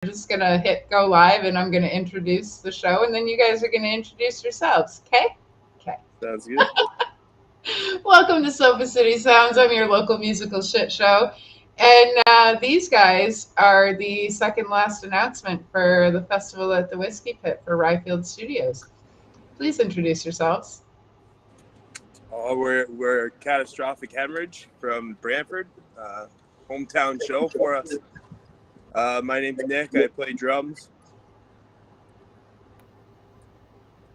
just going to hit go live and I'm going to introduce the show and then you guys are going to introduce yourselves. Okay? Okay. Sounds good. Welcome to Sofa City Sounds. I'm your local musical shit show. And these guys are the second last announcement for the festival at the Whiskey Pit for Ryfield Studios. Please introduce yourselves. We're Catastrophic Hemorrhage from Brantford, hometown show for us. My name's Nick. I play drums.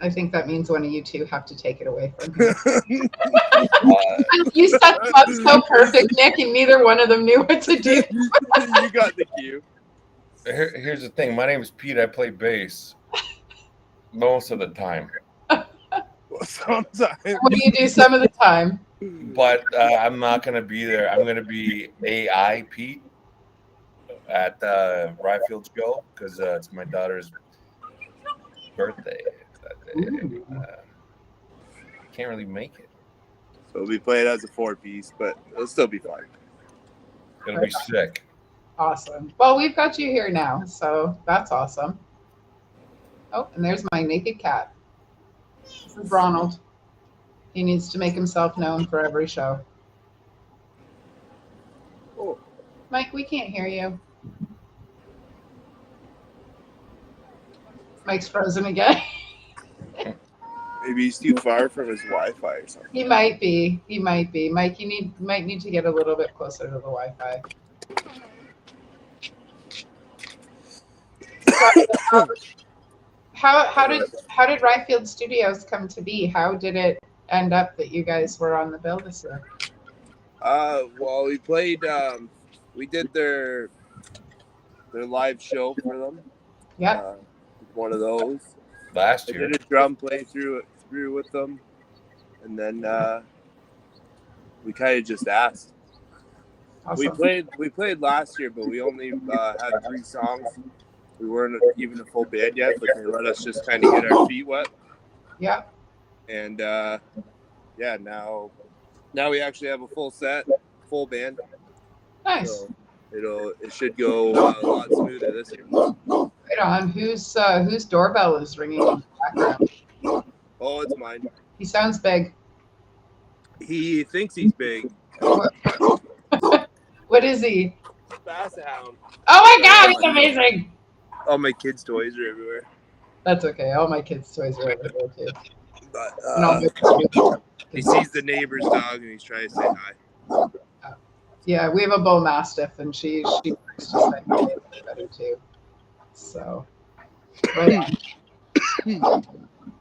I think that means one of you two have to take it away from me. You set them up so perfect, Nick, and neither one of them knew what to do. You got the cue. Here's the thing. My name is Pete. I play bass most of the time. Sometimes. What do you do some of the time? But I'm not going to be there. I'm going to be AI Pete at Ryfield show because it's my daughter's birthday that day. Can't really make it. So we'll be playing as a 4-piece, but it'll still be fun. It'll be sick. Awesome. Well, we've got you here now, so that's awesome. Oh, and there's my naked cat. This is Ronald. He needs to make himself known for every show. Oh. Mike, we can't hear you. Mike's frozen again. Maybe he's too far from his Wi-Fi or something. He might be. Mike, you might need to get a little bit closer to the Wi-Fi. How did Ryfield Studios come to be? How did it end up that you guys were on the bill this year? Well, we played. We did their live show for them. Yeah. One of those. Last I year. did a drum play through with them, and then we kind of just asked. Awesome. We played last year, but we only had 3 songs. We weren't even a full band yet, but they let us just kind of get our feet wet. Yeah. And yeah, now we actually have a full set, full band. Nice. So it should go a lot smoother this year. Right on. Whose doorbell is ringing in the background? Oh, it's mine. He sounds big. He thinks he's big. What is he? Basset Hound. Oh my God, it's amazing. All my kids' toys are everywhere. That's okay. All my kids' toys are over there too. But And all my he sees the neighbor's dog and he's trying to say hi. Yeah, we have a bull mastiff, and she likes to say hi better too. So, right on.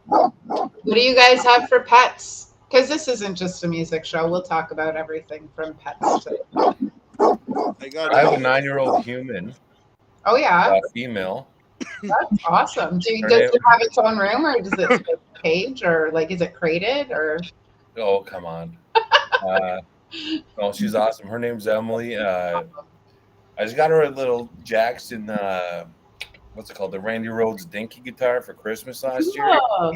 What do you guys have for pets? Because this isn't just a music show. We'll talk about everything from pets to. I have a 9-year-old human. Oh yeah, Female. that's awesome. Does it have its own room, or does it have a cage, or like is it crated, or? Oh, come on. No, she's awesome. Her name's Emily. I just got her a little Jackson, what's it called? The Randy Rhoads Dinky guitar for Christmas last year. Oh,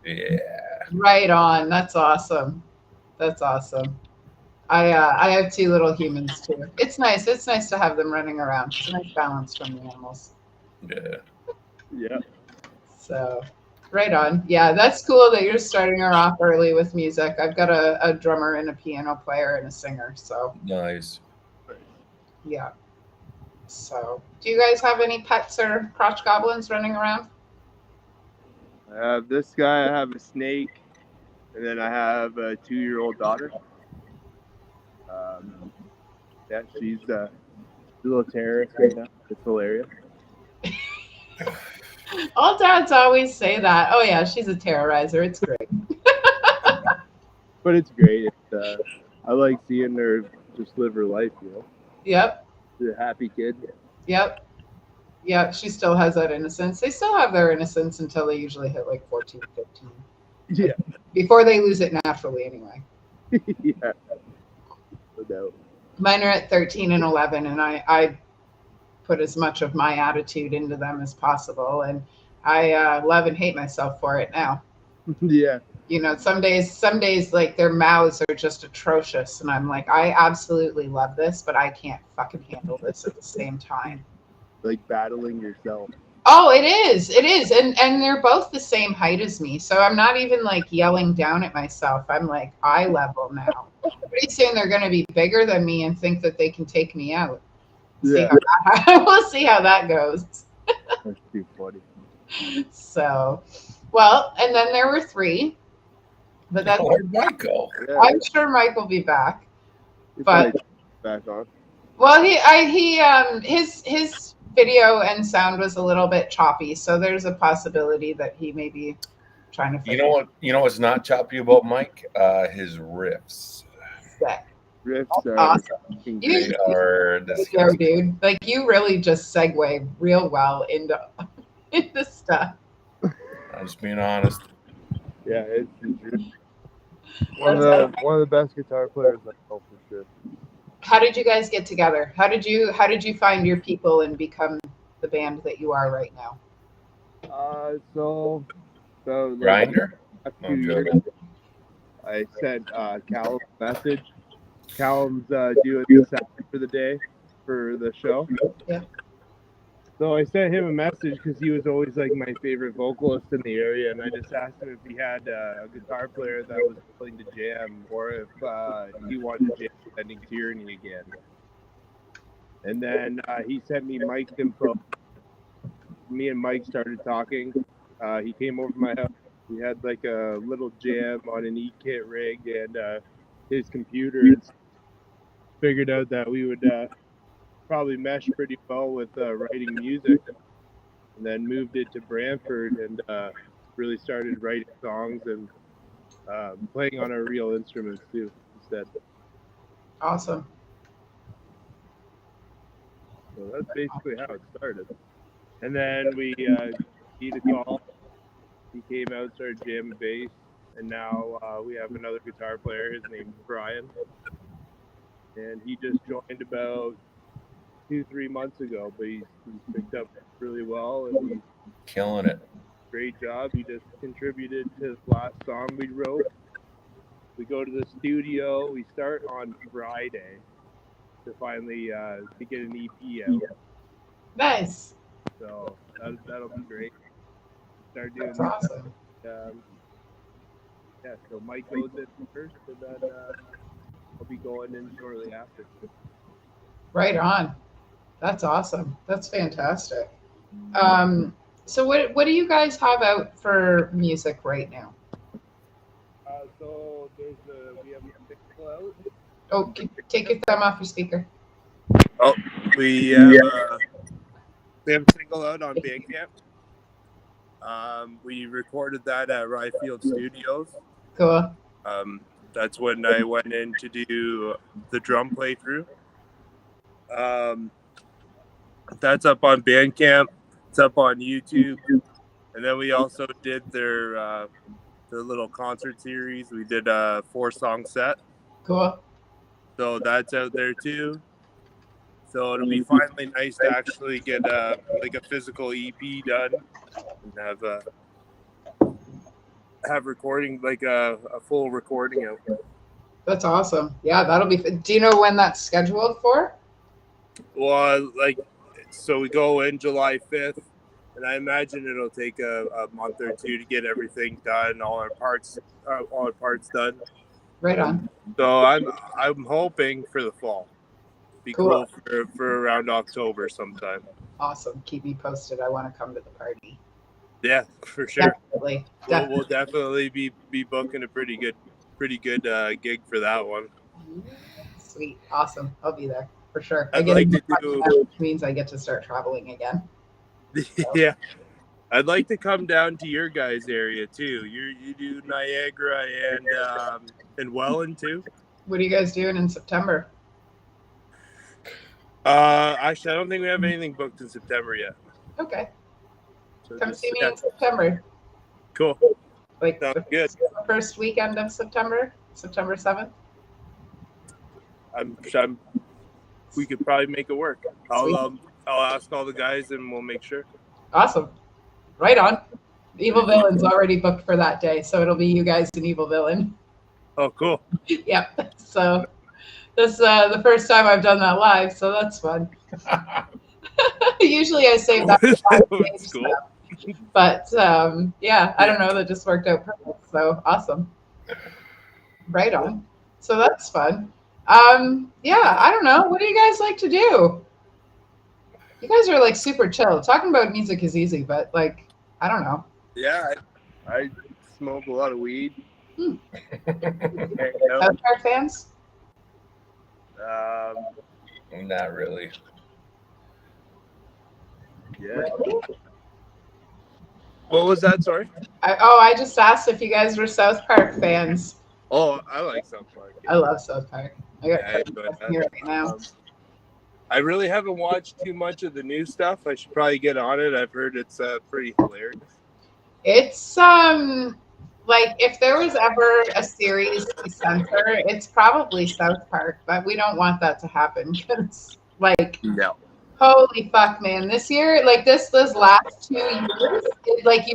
Yeah. right on. That's awesome. That's awesome. I have 2 little humans too. It's nice. It's nice to have them running around. It's a nice balance from the animals. Yeah. Yeah. So, right on. Yeah, that's cool that you're starting her off early with music. I've got a drummer and a piano player and a singer. So, Nice. yeah. So, do you guys have any pets or crotch goblins running around? I have this guy, I have a snake, and then I have a 2-year-old daughter. Yeah, she's a little terrorist right now. It's hilarious. All dads always say that. Oh yeah, she's a terrorizer. It's great. But it's great. I like seeing her just live her life, you know. Yep. She's a happy kid. Yep. Yeah, she still has that innocence. They still have their innocence until they usually hit like 14, 15. Yeah. Before they lose it naturally anyway. Yeah. No doubt. Mine are at 13 and 11, and I put as much of my attitude into them as possible. And I love and hate myself for it now. Yeah. You know, some days like their mouths are just atrocious. And I'm like, I absolutely love this, but I can't fucking handle this at the same time. like battling yourself. Oh, it is. It is. And they're both the same height as me. So I'm not even like yelling down at myself. I'm like eye level now. Pretty soon they're going to be bigger than me and think that they can take me out. Yeah, We'll see how that goes. that's too funny. So, well, and then there were 3. But that's, Where'd Mike go? Yeah, I'm sure Mike will be back. it's but- like back on. Well, his video and sound was a little bit choppy, so there's a possibility that he may be trying to You know what? You know what's not choppy about Mike? His riffs. Sick. Riffs are Awesome. fucking You- great. They are Yo, disgusting. dude, like you really just segue real well into stuff. I'm just being honest. Yeah, it's one of the best guitar players I know for sure. How did you guys get together? How did you find your people and become the band that you are right now? So like, Grinder? a few I'm years joking. ago, I sent Callum a message. Callum's doing the sound for the day for the show. Yeah. So I sent him a message because he was always like my favorite vocalist in the area, and I just asked him if he had a guitar player that was willing to jam, or if he wanted to jam Sending Tyranny again. And then he sent me Mike's info. Me and Mike started talking. He came over to my house. We had like a little jam on an E-Kit rig and his computer, and figured out that we would probably mesh pretty well with writing music, and then moved it to Brantford and really started writing songs and playing on our real instruments too instead. Awesome. So that's basically how it started. And then we beat a call. He came out, started jamming bass, and now we have another guitar player. His name's Brian, and he just joined about 2-3 months ago, but he's picked up really well, and he's Killing it. great job. He just contributed to the last song we wrote. We go to the studio. We start on Friday to finally to get an EP out. Nice. So that'll be great. Start doing That's that. awesome. Yeah, so Mike goes in first, and then I'll be going in shortly after. Right on. That's awesome. That's fantastic. So what do you guys have out for music right now? So we have a single out. Oh, take your thumb off your speaker. We have a single out on Bandcamp. We recorded that at Ryfield Studios. Cool. That's when I went in to do the drum playthrough. That's up on Bandcamp. It's up on YouTube. And then we also did their little concert series. We did a 4-song set. Cool. So that's out there too. So it'll be finally nice to actually get like a physical EP done and have recording, like a full recording out. That's awesome. Yeah, that'll be. Do you know when that's scheduled for? Well, so we go in July 5th, and I imagine it'll take a month or two to get everything done, all our parts done. Right on. So I'm hoping for the fall. Be Cool. cool for around October sometime. Awesome. Keep me posted. I want to come to the party. Yeah, for sure. Definitely. We'll definitely be booking a pretty good gig for that one. Sweet. Awesome. I'll be there for sure. I'd like to do. Which means I get to start traveling again. Yeah, I'd like to come down to your guys' area too. You do Niagara and Welland too. What are you guys doing in September? Actually, I don't think we have anything booked in September yet. Okay. So Come just- see me yeah, in September. cool. Like Sounds the good. first weekend of September, September 7th. We could probably make it work. I'll ask all the guys and we'll make sure. Awesome. Right on. Evil Villain's already booked for that day, so it'll be you guys and Evil Villain. Oh, cool. Yep. So this is the first time I've done that live, so that's fun. Usually I save that for backstage It's cool. stuff. But yeah, I don't know. That just worked out perfect. So awesome. Right on. So that's fun. Yeah, I don't know. What do you guys like to do? You guys are like super chill. Talking about music is easy, but like, I don't know. Yeah, I smoke a lot of weed. Hmm. Hang out. South Park fans? Not really. Yeah. What was that? Sorry. I just asked if you guys were South Park fans. Oh, I like South Park. I love South Park. I got Yeah, I friends enjoy listening that. here right now. I really haven't watched too much of the new stuff. I should probably get on it. I've heard it's pretty hilarious. It's like if there was ever a series to censor, it's probably South Park, but we don't want that to happen because like No. holy fuck, man, this year, like this last 2 years, like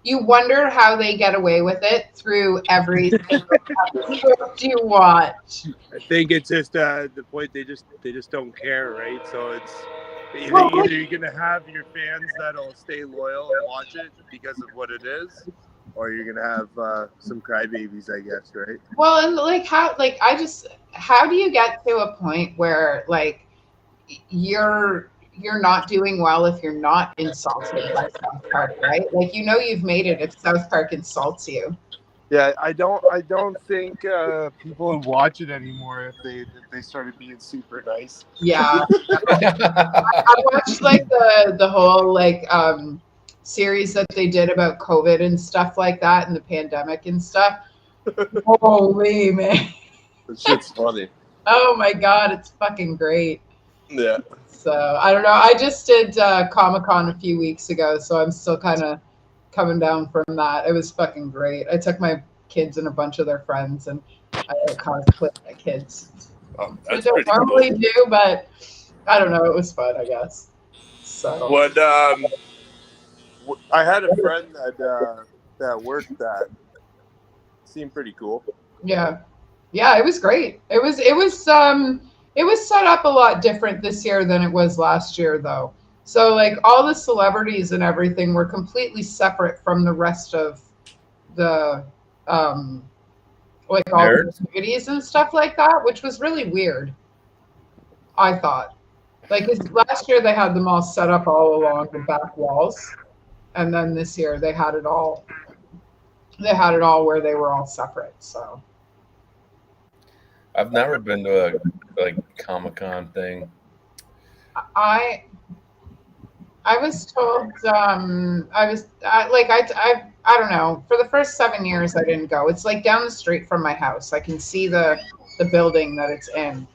you wonder how they get away with it through every single episode you watch. I think it's just the point they just don't care, right? So it's Well, either you're gonna have your fans that'll stay loyal and watch it because of what it is, or you're gonna have some crybabies, I guess, right? Well, and like how do you get to a point where like you're not doing well if you're not insulted by South Park, right? Like you've made it if South Park insults you. Yeah, I don't think people would watch it anymore if they started being super nice. Yeah. I watched like the whole like series that they did about COVID and stuff like that and the pandemic and stuff. Holy man. That shit's funny. Oh my god, it's fucking great. Yeah. So I don't know. I just did Comic-Con a few weeks ago, so I'm still kind of coming down from that. It was fucking great. I took my kids and a bunch of their friends, and I cosplayed my kids. Oh, I that's don't pretty normally cool. do, but I don't know. It was fun, I guess. So What I had a friend that worked that. Seemed pretty cool. yeah, it was great. It was set up a lot different this year than it was last year, though. So like all the celebrities and everything were completely separate from the rest of the like all the Nerds? activities and stuff like that, which was really weird. I thought, like 'cause last year they had them all set up all along the back walls, and then this year they had it all. They had it all where they were all separate. So I've never been to a Comic-Con thing. I was told I don't know, for the first 7 years I didn't go. It's like down the street from my house. I can see the building that it's in.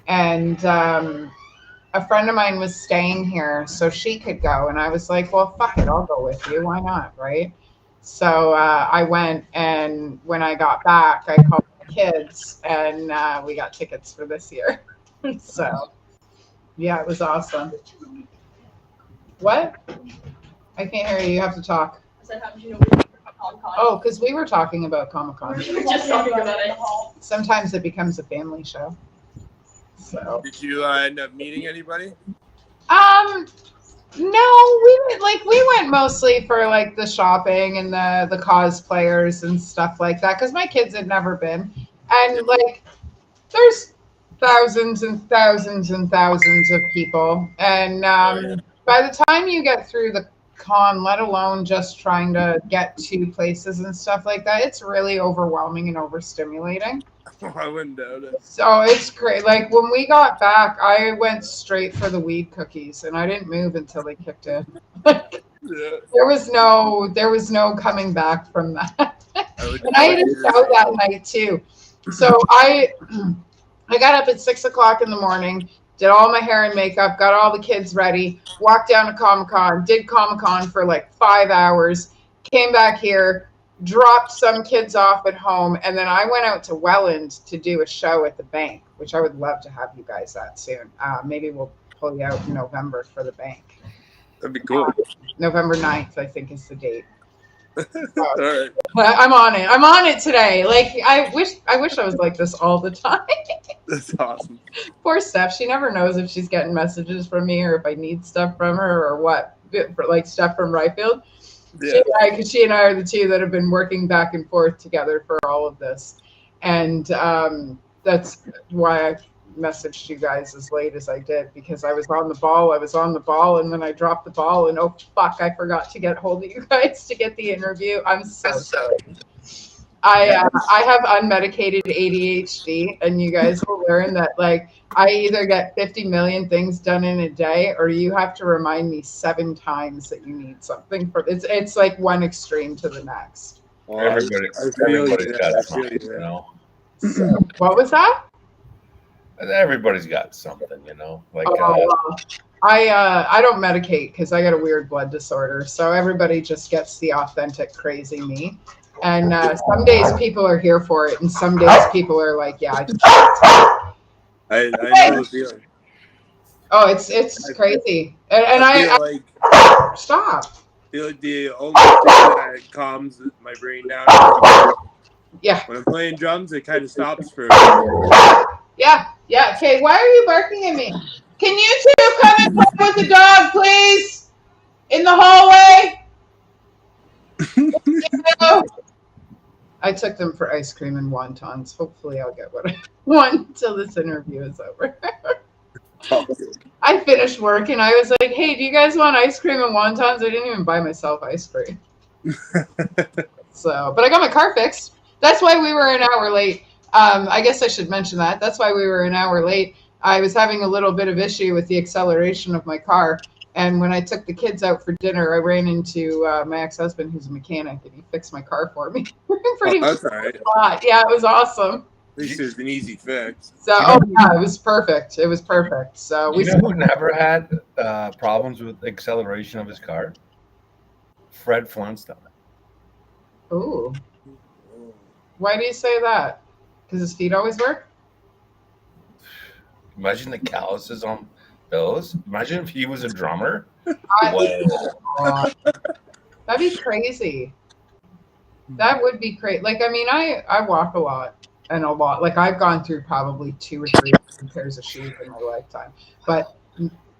And a friend of mine was staying here so she could go, and I was like, well, fuck it, I'll go with you. Why not, right? So I went, and when I got back I called my kids, and we got tickets for this year. So yeah, it was awesome. What? I can't hear you. You have to talk. I said, how did you know we were at Comic-Con? Oh, because we were talking about Comic-Con. We were just talking about it. Sometimes it becomes a family show. So. Did you end up meeting anybody? No, we went mostly for like the shopping and the cosplayers and stuff like that because my kids had never been, and like there's thousands and thousands and thousands of people, and by the time you get through the con, let alone just trying to get to places and stuff like that, it's really overwhelming and overstimulating. I wouldn't doubt it. So it's great. Like when we got back, I went straight for the weed cookies, and I didn't move until they kicked in. Yeah. There was no coming back from that. would And I had a show that night too. So I got up at 6 o'clock in the morning, did all my hair and makeup, got all the kids ready, walked down to Comic-Con, did Comic-Con for like 5 hours, came back here, dropped some kids off at home, and then I went out to Welland to do a show at the bank, which I would love to have you guys at soon. Maybe we'll pull you out in November for the bank. That'd be cool. November 9th, I think, is the date. All right. But I'm on it. I'm on it today. Like I wish I was like this all the time. That's awesome. Poor Steph. She never knows if she's getting messages from me or if I need stuff from her or what. Like stuff from Ryfield. Yeah. She and I are the two that have been working back and forth together for all of this. And that's why I messaged you guys as late as I did, because I was on the ball and then I dropped the ball and oh fuck, I forgot to get hold of you guys to get the interview. I'm so sorry. I have unmedicated ADHD, and you guys will learn that like I either get 50 million things done in a day, or you have to remind me 7 times that you need something. It's like one extreme to the next. Well, Everybody's got something, you know. So, what was that? Everybody's got something, you know. Like I don't medicate because I got a weird blood disorder. So everybody just gets the authentic crazy me. And some days people are here for it, and some days people are like, "Yeah, I know the feeling. Oh, it's crazy." And I feel like stop. I feel like the only thing that calms my brain down is Yeah. when I'm playing drums, it kind of stops for a minute. Yeah. Okay, why are you barking at me? Can you two come and play with the dog, please? In the hallway? I took them for ice cream and wontons. Hopefully I'll get what I want until this interview is over. I finished work and I was like, hey, do you guys want ice cream and wontons? I didn't even buy myself ice cream. But I got my car fixed. That's why we were an hour late. I guess I should mention that. That's why we were an hour late. I was having a little bit of issue with the acceleration of my car. And when I took the kids out for dinner, I ran into my ex-husband, who's a mechanic, and he fixed my car for me. That's all right. Yeah, it was awesome. At least it was an easy fix. So, yeah, it was perfect. It was perfect. So you know who never had problems with acceleration of his car? Fred Flintstone. Ooh. Why do you say that? Because his feet always work? Imagine the calluses on those. Imagine if he was a drummer. That'd be crazy. That would be crazy. Like, I mean, I walk a lot and a lot. Like, I've gone through probably 2 or 3 pairs of shoes in my lifetime. But,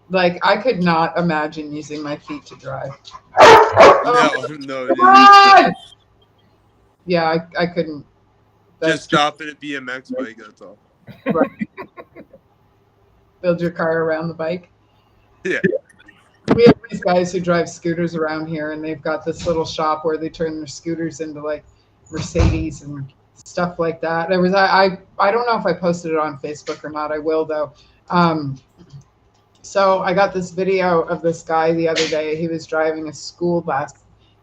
like, I could not imagine using my feet to drive. No. Yeah, I couldn't. Just stop at a BMX bike, that's all. Right. Build your car around the bike. Yeah. We have these guys who drive scooters around here, and they've got this little shop where they turn their scooters into like Mercedes and stuff like that. There was I don't know if I posted it on Facebook or not. I will though. So I got this video of this guy the other day. He was driving a school bus.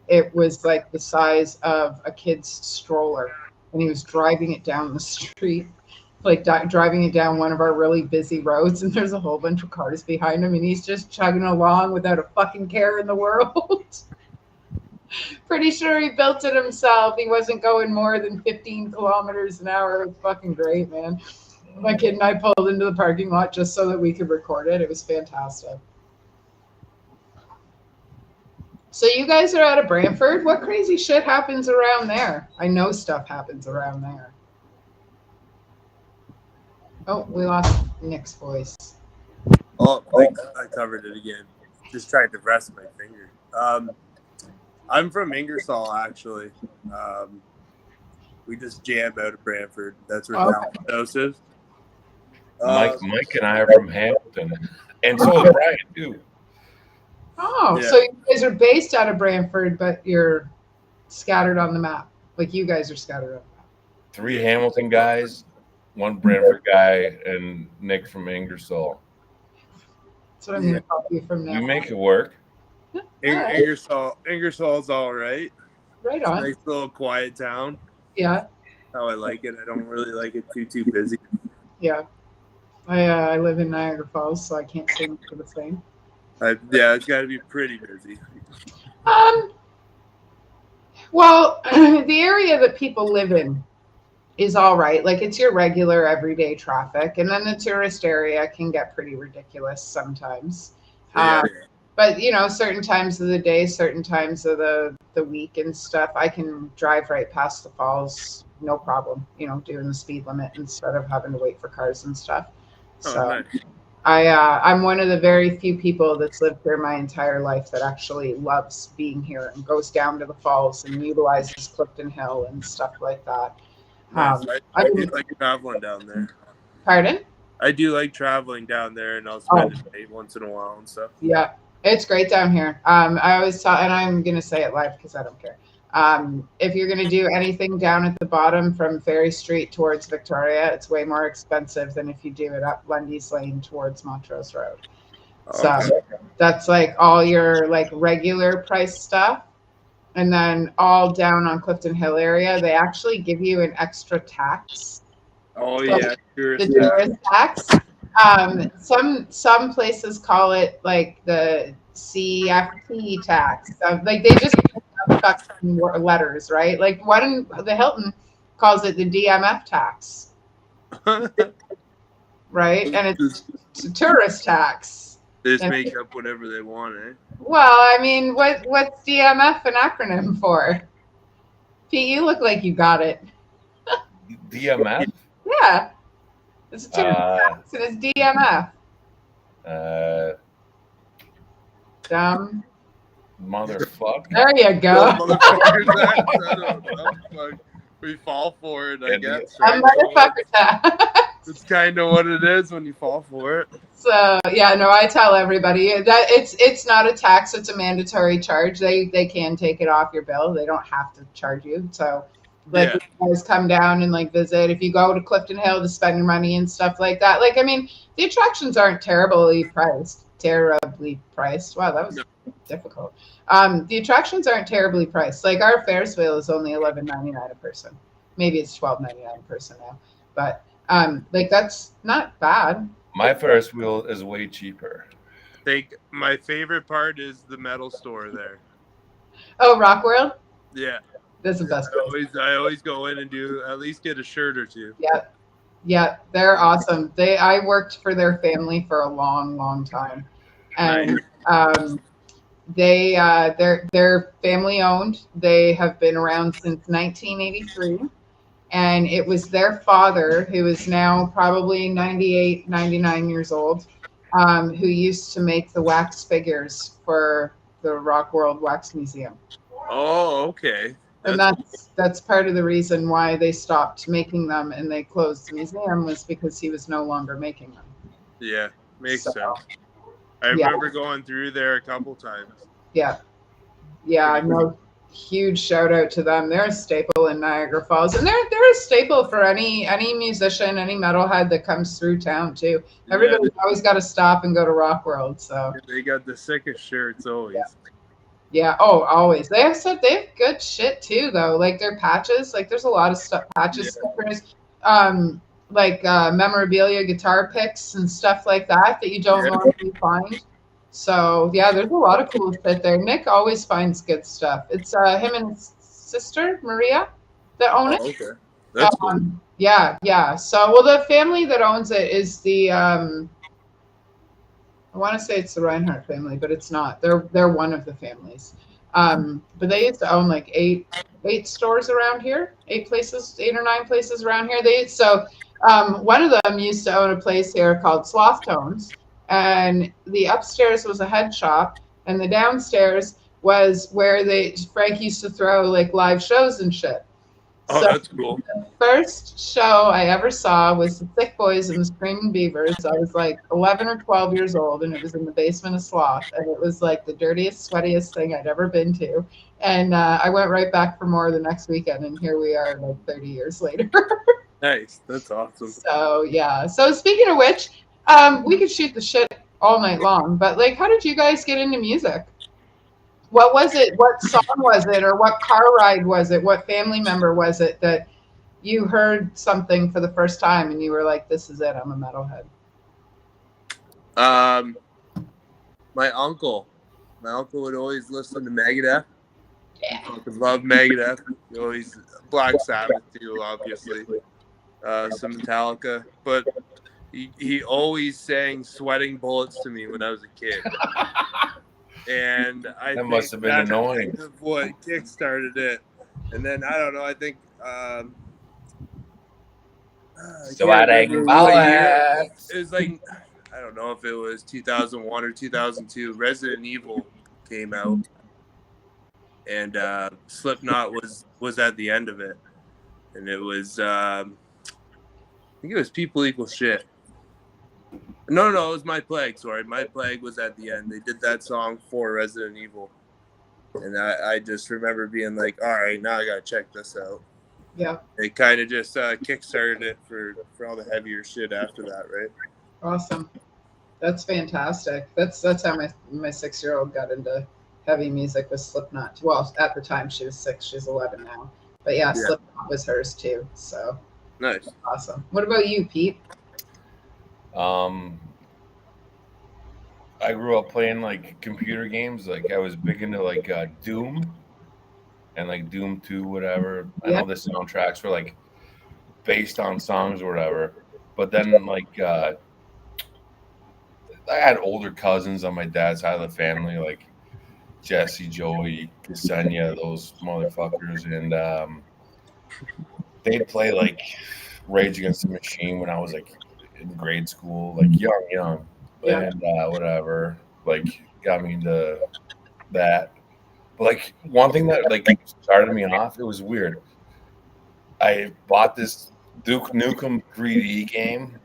It was like the size of a kid's stroller, and he was driving it down the street. Like driving it down one of our really busy roads, and there's a whole bunch of cars behind him, and he's just chugging along without a fucking care in the world. Pretty sure he built it himself. He wasn't going more than 15 kilometers an hour. It was fucking great, man. My kid and I pulled into the parking lot just so that we could record it. It was fantastic. So you guys are out of Brantford? What crazy shit happens around there? I know stuff happens around there. Oh, we lost Nick's voice. Oh, I covered it again. Just trying to rest my finger. I'm from Ingersoll, actually. We just jam out of Brantford. That's where the house is. Mike and I are from Hamilton, and so is Brian too. Oh, Yeah. so you guys are based out of Brantford, but you're scattered on the map. Like you guys are scattered on the map. 3 Hamilton guys, 1 Brantford guy, and Nick from Ingersoll. That's what I'm going to call you from now. We make it work. Ingersoll's all right. Right on. Nice little quiet town. Yeah, How I like it. I don't really like it too busy. yeah. I live in Niagara Falls, so I can't say much of the same. Yeah, it's got to be pretty busy. Well, the area that people live in is all right. Like it's your regular everyday traffic, and then the tourist area can get pretty ridiculous sometimes. Yeah. but certain times of the day, certain times of the week and stuff, I can drive right past the falls, no problem. Doing the speed limit instead of having to wait for cars and stuff. Oh, So nice. I'm one of the very few people that's lived here my entire life that actually loves being here and goes down to the falls and utilizes Clifton Hill and stuff like that. Nice. I do didn't- like traveling down there. Pardon? I do like traveling down there, and I'll spend a day once in a while and stuff. Yeah, it's great down here. I always tell, and I'm going to say it live because I don't care. If you're going to do anything down at the bottom from Ferry Street towards Victoria, it's way more expensive than if you do it up Lundy's Lane towards Montrose Road. So that's like all your like regular price stuff. And then all down on Clifton Hill area, they actually give you an extra tax. Oh, So yeah. the tourist tax. Some places call it like the CFT tax. Like they just got some letters, right? Like the Hilton calls it the DMF tax, right? And it's a tourist tax. They just make up whatever they want, eh? Well, I mean, what's DMF an acronym for? Pete, you look like you got it. DMF? Yeah. It's a tourist tax and it's DMF. Dumb. Motherfucker. There you go. I don't know. We fall for it, I guess. A motherfucker tax. It's kind of what it is when you fall for it. So yeah, no, I tell everybody that it's not a tax; it's a mandatory charge. They can take it off your bill. They don't have to charge you. So like, if you guys come down and like visit, if you go to Clifton Hill to spend your money and stuff like that. Like, I mean, the attractions aren't terribly priced. Wow, that was difficult. The attractions aren't terribly priced. Like our Ferris wheel is only $11.99 a person. Maybe it's $12.99 a person now, but like that's not bad. My Ferris wheel is way cheaper. My favorite part is the metal store there. Oh, Rock World? Yeah. That's the best. I always go in and at least get a shirt or two. Yeah, they're awesome. I worked for their family for a long, long time, and they're family owned. They have been around since 1983, and it was their father, who is now probably 98, 99 years old, who used to make the wax figures for the Rock World Wax Museum. Oh, okay. And that's part of the reason why they stopped making them and they closed the museum, was because he was no longer making them. Yeah, makes sense. I remember going through there a couple times. Yeah, no, huge shout out to them. They're a staple in Niagara Falls, and they're a staple for any musician, any metalhead that comes through town too. Everybody's always got to stop and go to Rock World. So they got the sickest shirts always. Yeah. Oh, always. They have good shit too, though. Like their patches, like there's a lot of stuff, patches, stickers, like memorabilia, guitar picks, and stuff like that you don't normally find. So yeah, there's a lot of cool shit there. Nick always finds good stuff. It's him and his sister Maria that own it. Okay, that's cool. Yeah. So well, the family that owns it is the I want to say it's the Reinhardt family, but it's not. They're one of the families. But they used to own like eight stores around here, 8 or 9 places around here. One of them used to own a place here called Sloth Tones, and the upstairs was a head shop, and the downstairs was where Frank used to throw like live shows and shit. Oh, So that's cool. the first show I ever saw was the Thick Boys and the Screaming Beavers. I was like 11 or 12 years old, and it was in the basement of Sloth, and it was like the dirtiest, sweatiest thing I'd ever been to. And I went right back for more the next weekend, and here we are like 30 years later. Nice. That's awesome. So yeah. So speaking of which, we could shoot the shit all night long, but like, how did you guys get into music? What was it? What song was it? Or what car ride was it? What family member was it that you heard something for the first time and you were like, this is it, I'm a metalhead? My uncle would always listen to Megadeth. Yeah. Love Megadeth. He always Black Sabbath too, obviously. Some Metallica, but he always sang "Sweating Bullets" to me when I was a kid. and I That think must have been that's annoying. kind of what kickstarted it. And then I don't know. I think I can't remember what year. It was like I don't know if it was 2001 or 2002. Resident Evil came out, and Slipknot was at the end of it, and it was I think it was People Equal Shit. No, it was My Plague. Sorry, My Plague was at the end. They did that song for Resident Evil, and I just remember being like, all right, now I gotta check this out. Yeah. It kind of just kickstarted it for all the heavier shit after that, right? Awesome. That's fantastic. That's how my 6-year-old got into heavy music with Slipknot. Well, at the time she was 6, she's 11 now. But yeah, Slipknot was hers too. So nice. Awesome. What about you, Pete? I grew up playing like computer games. Like I was big into like Doom and like Doom 2, whatever. I know the soundtracks were like based on songs or whatever. But then like I had older cousins on my dad's side of the family, like Jesse, Joey, Ksenia, those motherfuckers, and they'd play like Rage Against the Machine when I was like in grade school, like young. And whatever, like got me into that. But like one thing that like started me off, it was weird. I bought this Duke Nukem 3D game,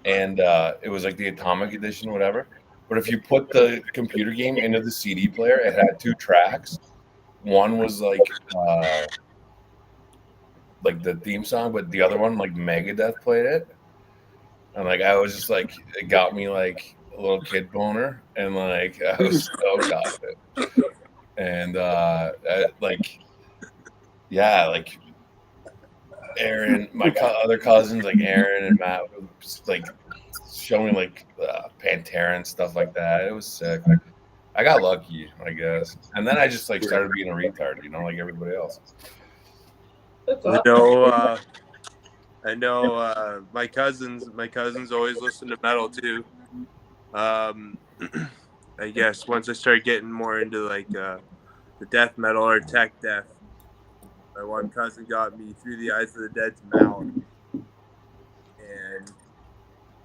and it was like the Atomic Edition, whatever. But if you put the computer game into the CD player, it had 2 tracks. One was like the theme song, but the other one, like Megadeth, played it. And like I was just like, it got me like a little kid boner, and like I was so got it. And like Aaron, my other cousins like Aaron and Matt, like showing like Pantera and stuff like that. It was sick. I got lucky, I guess. And then I just like started being a retard, like everybody else. I know my cousins always listen to metal too. I guess once I started getting more into like the death metal or tech death, my one cousin got me Through the Eyes of the Dead's Mouth, and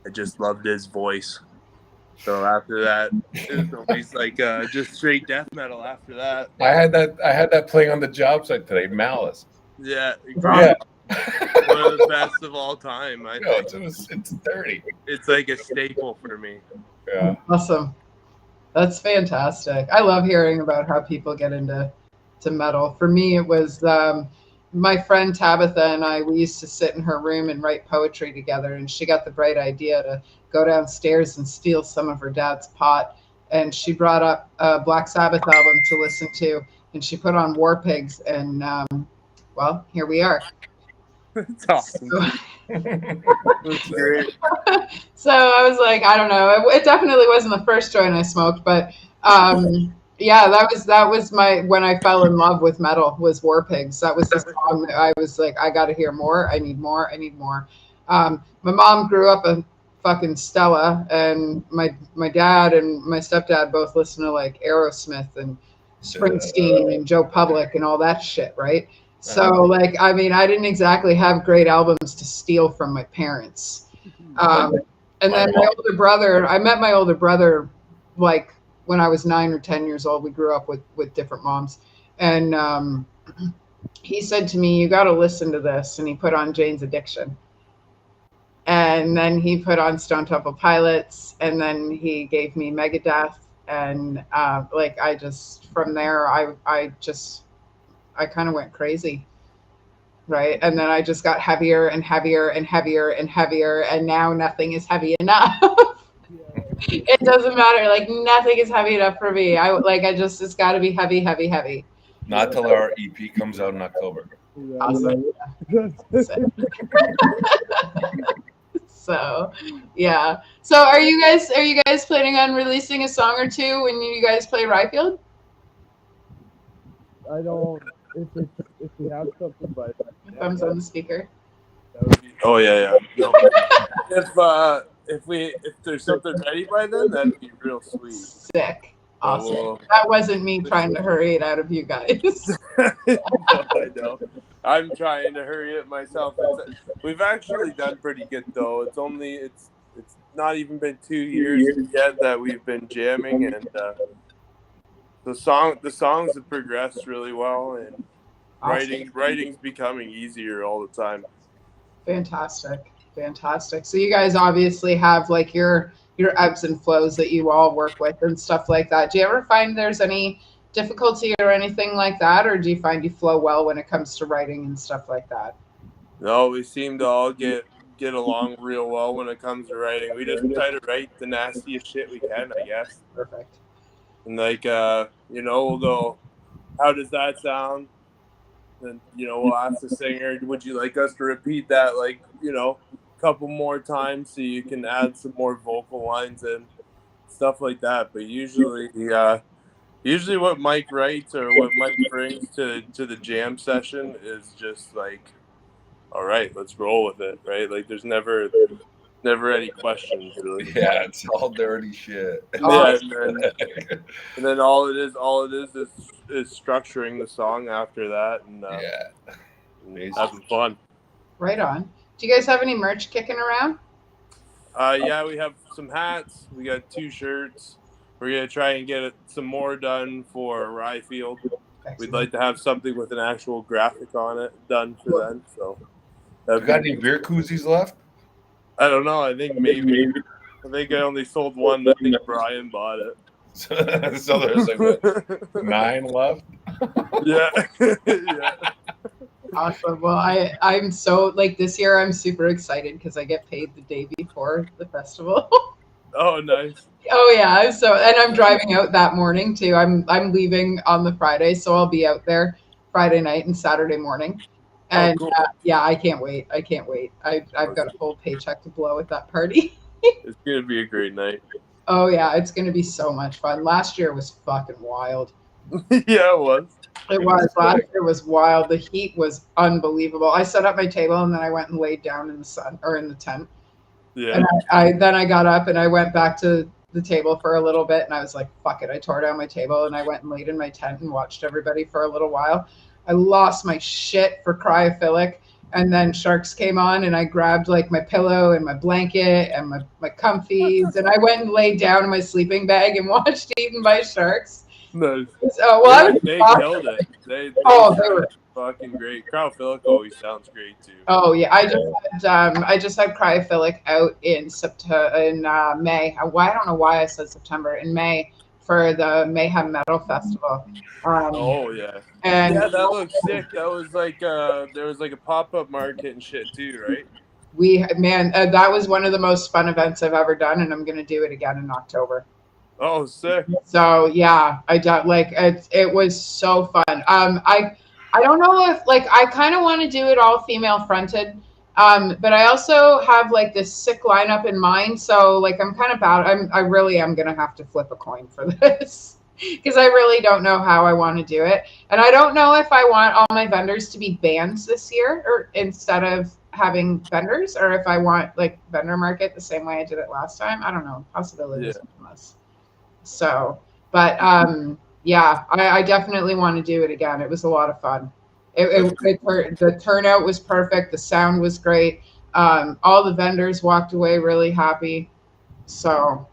I just loved his voice. So after that, it was always like just straight death metal. After that, I had that playing on the job site today, Malice. Yeah. Yeah. One of the best of all time. I think. It's dirty. It's like a staple for me. Yeah. Awesome. That's fantastic. I love hearing about how people get into metal. For me, it was my friend Tabitha and I, we used to sit in her room and write poetry together, and she got the bright idea to go downstairs and steal some of her dad's pot, and she brought up a Black Sabbath album to listen to, and she put on War Pigs, and well, here we are. That's awesome. That's great. So I was like, I don't know. It definitely wasn't the first joint I smoked, but yeah, that was when I fell in love with metal was War Pigs. That was the song that I was like, I got to hear more. I need more. My mom grew up a fucking Stella, and my dad and my stepdad both listen to like Aerosmith and Springsteen and Joe Public and all that shit, right? So like, I mean, I didn't exactly have great albums to steal from my parents. And then my older brother, I met my older brother like when I was 9 or 10 years old. We grew up with different moms. And he said to me, you got to listen to this. And he put on Jane's Addiction. And then he put on Stone Temple Pilots. And then he gave me Megadeth. And like, I just, from there, I kind of went crazy, right? And then I just got heavier and heavier and heavier and heavier, and now nothing is heavy enough. It doesn't matter. Like, nothing is heavy enough for me. It's got to be heavy, heavy, heavy. Not till our EP comes out in October. Awesome. So, yeah. So, are you guys planning on releasing a song or two when you guys play Ryfield? I don't. If we have something, but Thumbs on the speaker. Oh yeah. No. If there's something ready by then, that'd be real sweet. Sick. Awesome. Well, That wasn't me trying to hurry it out of you guys. I know. I'm trying to hurry it myself. We've actually done pretty good though. It's not even been 2 years yet that we've been jamming, and the songs have progressed really well, and Awesome. writing's becoming easier all the time. Fantastic. So you guys obviously have like your ebbs and flows that you all work with and stuff like that. Do you ever find there's any difficulty or anything like that, or do you find you flow well when it comes to writing and stuff like that? No, we seem to all get along real well when it comes to writing. We just try to write the nastiest shit we can, I guess. Perfect. And like we'll go, how does that sound? Then we'll ask the singer, would you like us to repeat that like a couple more times so you can add some more vocal lines and stuff like that. But usually what Mike writes or what Mike brings to the jam session is just like, all right, let's roll with it, right? Like there's never any questions really. Yeah, it's all dirty shit. Yeah, and then all it is structuring the song after that, and yeah, having fun. Right on. Do you guys have any merch kicking around? Yeah, we have some hats. We got 2 shirts. We're gonna try and get some more done for Ryefield. We'd like to have something with an actual graphic on it done for them. So, you got any beer koozies left? I don't know. I think maybe. I think I only sold one. I think Brian bought it. So there's like what, 9 left. Yeah. Yeah. Awesome. Well, I'm so like this year I'm super excited because I get paid the day before the festival. Oh, nice. Oh yeah. So and I'm driving out that morning too. I'm leaving on the Friday, so I'll be out there Friday night and Saturday morning. And cool. yeah, I can't wait. I've got a full paycheck to blow at that party. It's gonna be a great night. Oh yeah, it's gonna be so much fun. Last year was fucking wild. Yeah, it was. It was. Last year was wild. The heat was unbelievable. I set up my table and then I went and laid down in the sun or in the tent. Yeah. And I got up and I went back to the table for a little bit and I was like, fuck it. I tore down my table and I went and laid in my tent and watched everybody for a little while. I lost my shit for Cryophilic, and then Sharks came on and I grabbed like my pillow and my blanket and my comfies and I went and laid down in my sleeping bag and watched Eaten by Sharks. Nice. So, well, they killed it. They were fucking great. Cryophilic always sounds great too. Oh yeah, I just had Cryophilic out in May. I don't know why I said September. In May for the Mayhem Metal Festival. Oh yeah. And yeah, that looks sick. That was like there was like a pop-up market and shit too, right? That was one of the most fun events I've ever done, and I'm gonna do it again in October. Oh, sick. So yeah, it was so fun. I don't know if like I kind of want to do it all female fronted, but I also have like this sick lineup in mind. So like I'm kind of I really am gonna have to flip a coin for this because I really don't know how I want to do it, and I don't know if I want all my vendors to be bands this year or instead of having vendors, or if I want like vendor market the same way I did it last time. I don't know. Possibilities. Yeah. So, but yeah, I definitely want to do it again. It was a lot of fun. The turnout was perfect. The sound was great. All the vendors walked away really happy. So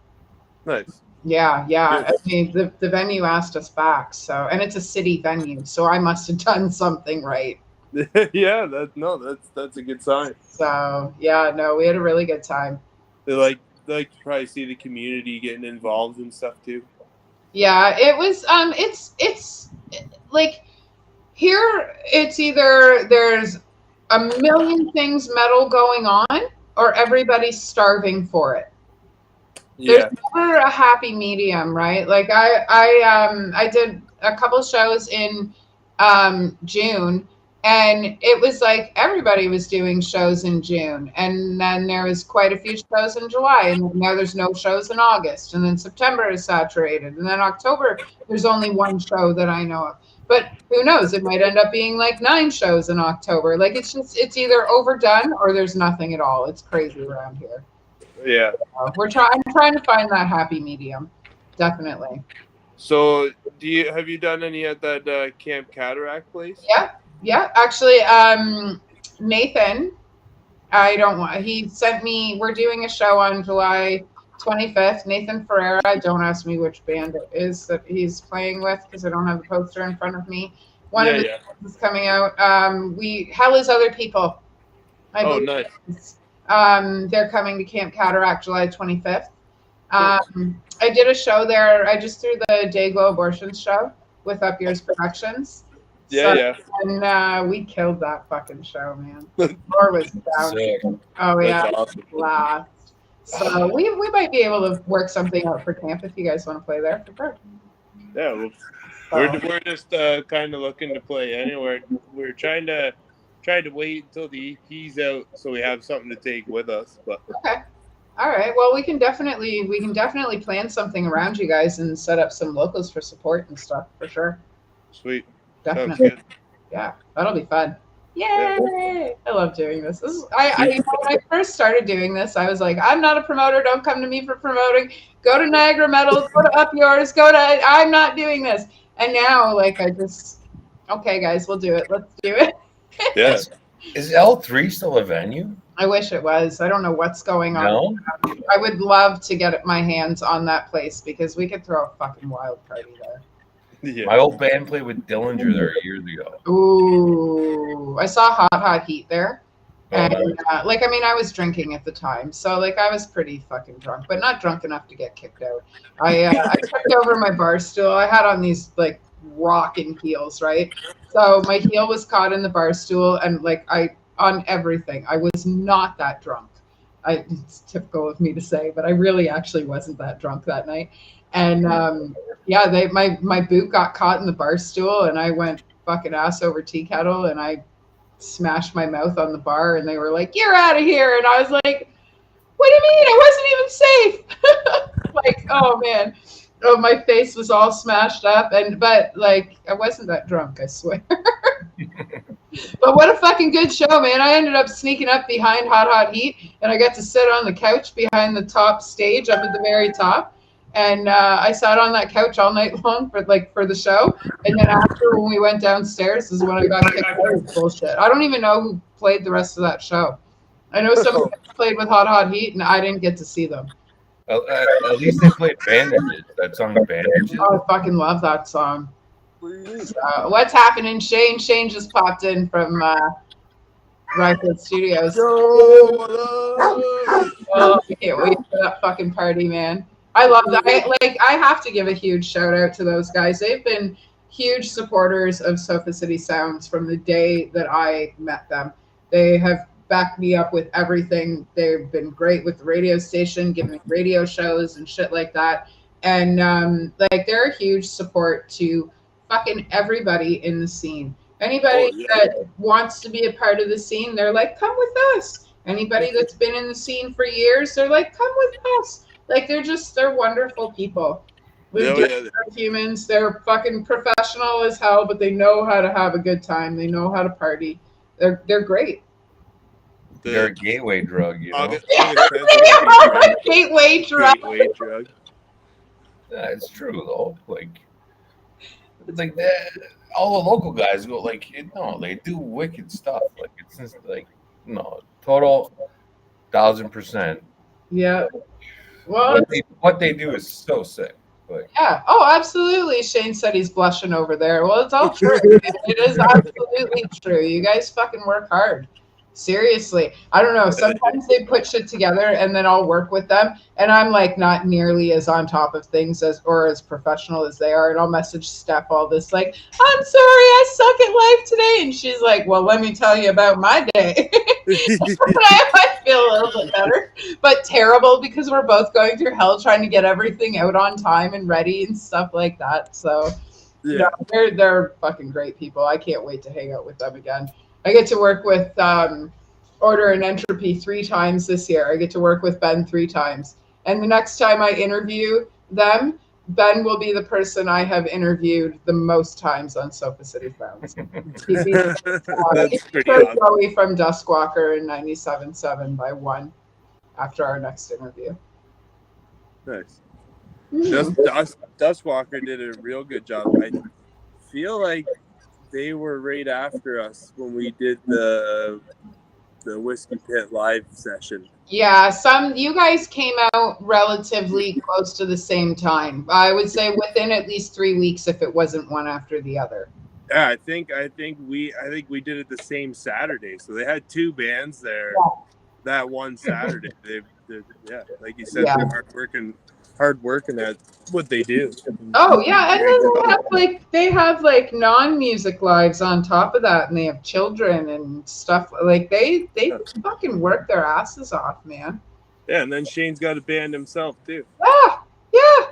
nice. Yeah. I mean, the venue asked us back. So, and it's a city venue, so I must have done something right. Yeah, that's a good sign. So yeah, no, we had a really good time. They like to probably see the community getting involved and stuff too. Yeah, it was it's like here it's either there's a million things metal going on or everybody's starving for it. Yeah. There's never a happy medium, right? Like I did a couple shows in June. And it was like everybody was doing shows in June. And then there was quite a few shows in July. And now there's no shows in August. And then September is saturated. And then October, there's only one show that I know of. But who knows? It might end up being like 9 shows in October. Like it's either overdone or there's nothing at all. It's crazy around here. Yeah. I'm trying to find that happy medium. Definitely. So, have you done any at that Camp Cataract place? Yeah. Actually, Nathan, he sent me, we're doing a show on July 25th. Nathan Ferreira, don't ask me which band it is that he's playing with because I don't have the poster in front of me. One of his bands is coming out. Hell is Other People. I believe. Nice. They're coming to Camp Cataract July 25th. I did a show there. I just threw the Dayglow Abortions show with Up Yours Productions. And we killed that fucking show, man. The floor was down. Sick. Oh yeah, That's awesome. blast. So we might be able to work something out for camp if you guys want to play there for sure. Yeah, we're just kind of looking to play anywhere. We're trying to wait until the EP's out so we have something to take with us. But okay. All right. Well, we can definitely plan something around you guys and set up some locals for support and stuff for sure. Sweet. Definitely. Yeah, that'll be fun. Yay! I love doing this. When I first started doing this, I was like, I'm not a promoter. Don't come to me for promoting. Go to Niagara Metal. Go to Up Yours. I'm not doing this. And now, okay, guys, we'll do it. Let's do it. Yeah. Is L3 still a venue? I wish it was. I don't know what's going on. No? I would love to get my hands on that place because we could throw a fucking wild party there. Yeah. My old band played with Dillinger there years ago. Ooh, I saw Hot Heat there. And nice. I was drinking at the time, so I was pretty fucking drunk, but not drunk enough to get kicked out. I tripped over my bar stool. I had on these rocking heels, right? So my heel was caught in the bar stool, and on everything. I was not that drunk. It's typical of me to say, but I really actually wasn't that drunk that night. And my boot got caught in the bar stool, and I went fucking ass over tea kettle, and I smashed my mouth on the bar, and they were like, "You're out of here!" And I was like, "What do you mean? I wasn't even safe!" Oh man, my face was all smashed up, but I wasn't that drunk, I swear. But what a fucking good show, man! I ended up sneaking up behind Hot Heat, and I got to sit on the couch behind the top stage, up at the very top. And I sat on that couch all night long for the show. And then after, when we went downstairs, is when I got kicked out of bullshit. I don't even know who played the rest of that show. I know someone played with Hot Heat, and I didn't get to see them. At least they played Bandages. That song, Bandages. Oh, I fucking love that song. So, what's happening, Shane? Shane just popped in from Ryfield Studios. Oh, I can't wait for that fucking party, man. I love that. I have to give a huge shout out to those guys. They've been huge supporters of Sofa City Sounds from the day that I met them. They have backed me up with everything. They've been great with the radio station, giving me radio shows and shit like that. And they're a huge support to fucking everybody in the scene. Anybody that wants to be a part of the scene, they're like, come with us. Anybody that's been in the scene for years, they're like, come with us. They're wonderful people. They're humans. They're fucking professional as hell, but they know how to have a good time. They know how to party. They're great. They're a gateway drug, you know? Gateway drug. Yeah, it's true, though. It's like that. All the local guys go, they do wicked stuff. It's just total 1,000%. Yeah. Well, what they do is so sick. Yeah. Oh, absolutely. Shane said he's blushing over there. Well, it's all true. It is absolutely true. You guys fucking work hard. Seriously. I don't know. Sometimes they put shit together and then I'll work with them. And I'm not nearly as on top of things as professional as they are. And I'll message Steph all this I'm sorry, I suck at life today. And she's like, well, let me tell you about my day. I feel a little bit better, but terrible because we're both going through hell trying to get everything out on time and ready and stuff like that. So they're fucking great people. I can't wait to hang out with them again. I get to work with Order and Entropy 3 times this year. I get to work with Ben 3 times. And the next time I interview them, Ben will be the person I have interviewed the most times on Sofa City Sounds. He's pretty awesome. From Duskwalker in 97.7 by 1 after our next interview. Nice. Dustwalker did a real good job. I feel like they were right after us when we did the Whiskey Pit live session. Yeah, you guys came out relatively close to the same time. I would say within at least 3 weeks if it wasn't one after the other. Yeah, I think we did it the same Saturday. So they had two bands there that one Saturday. Yeah, like you said, they're hard working at what they do. Oh yeah, and then they have like non-music lives on top of that, and they have children and stuff. Like they fucking work their asses off, man. Yeah, and then Shane's got a band himself too. Yeah.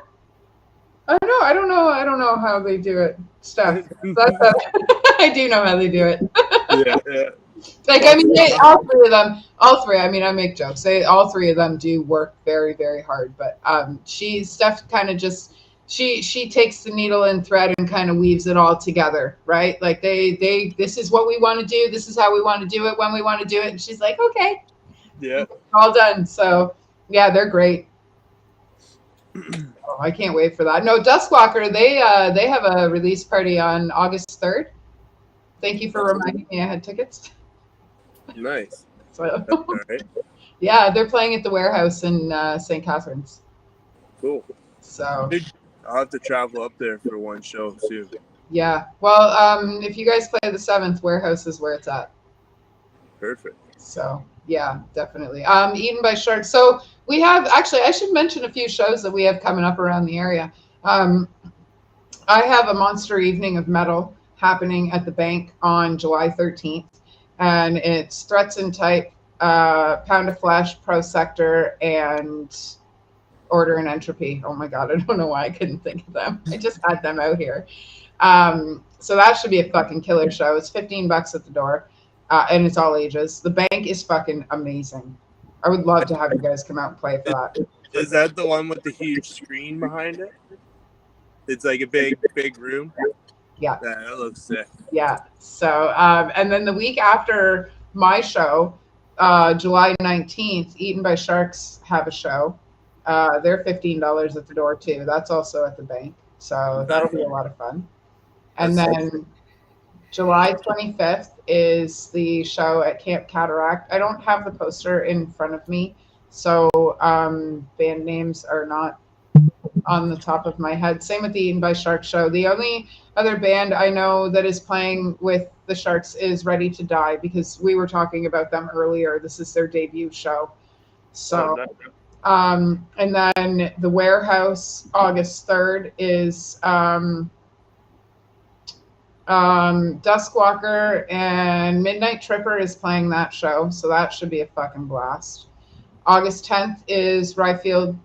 I don't know how they do it. Stuff. I do know how they do it. Yeah. Like, I mean, all three, I mean, I make jokes. All three of them do work very, very hard, but Steph kind of just, she takes the needle and thread and kind of weaves it all together, right? Like this is what we want to do. This is how we want to do it when we want to do it. And she's like, okay. Yeah. All done. So yeah, they're great. Oh, I can't wait for that. No, Dustwalker, they have a release party on August 3rd. Thank you for reminding me I had tickets. Nice. So, all right. Yeah, they're playing at the Warehouse in St. Catharines. Cool. So I'll have to travel up there for one show soon. Yeah. Well, if you guys play the 7th, Warehouse is where it's at. Perfect. So yeah, definitely. Eaten by Sharks. So we have I should mention a few shows that we have coming up around the area. I have a Monster Evening of Metal happening at the Bank on July 13th. And it's Threats and Type, Pound of Flesh, Pro Sector, and Order and Entropy. Oh my God, I don't know why I couldn't think of them. I just had them out here. So that should be a fucking killer show. It's $15 at the door, and it's all ages. The Bank is fucking amazing. I would love to have you guys come out and play for that. Is that the one with the huge screen behind it? It's like a big room. Yeah. That looks sick. Yeah. So, and then the week after my show, July 19th, Eaten by Sharks have a show. They're $15 at the door too. That's also at the Bank. So that'll be a lot of fun. And then July 25th is the show at Camp Cataract. I don't have the poster in front of me, so band names are not on the top of my head. Same with the Eaten by Sharks show. The only other band I know that is playing with the Sharks is Ready to Die, because we were talking about them earlier. This is their debut show. So, and then the Warehouse, August 3rd, is Duskwalker, and Midnight Tripper is playing that show. So that should be a fucking blast. August 10th is Ryfield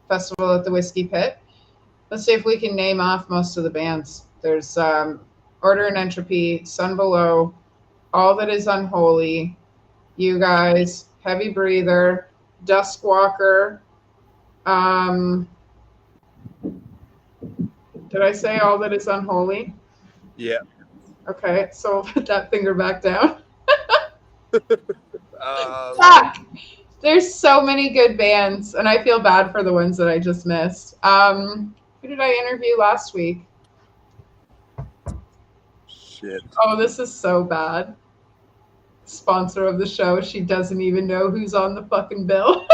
Festival at the Whiskey Pit. Let's see if we can name off most of the bands. There's Order and Entropy, Sun Below, All That Is Unholy, You Guys, Heavy Breather, Duskwalker. Did I say All That Is Unholy? Yeah. Okay, so put that finger back down. Fuck! There's so many good bands, and I feel bad for the ones that I just missed. Who did I interview last week? Shit. Oh, this is so bad. Sponsor of the show, she doesn't even know who's on the fucking bill.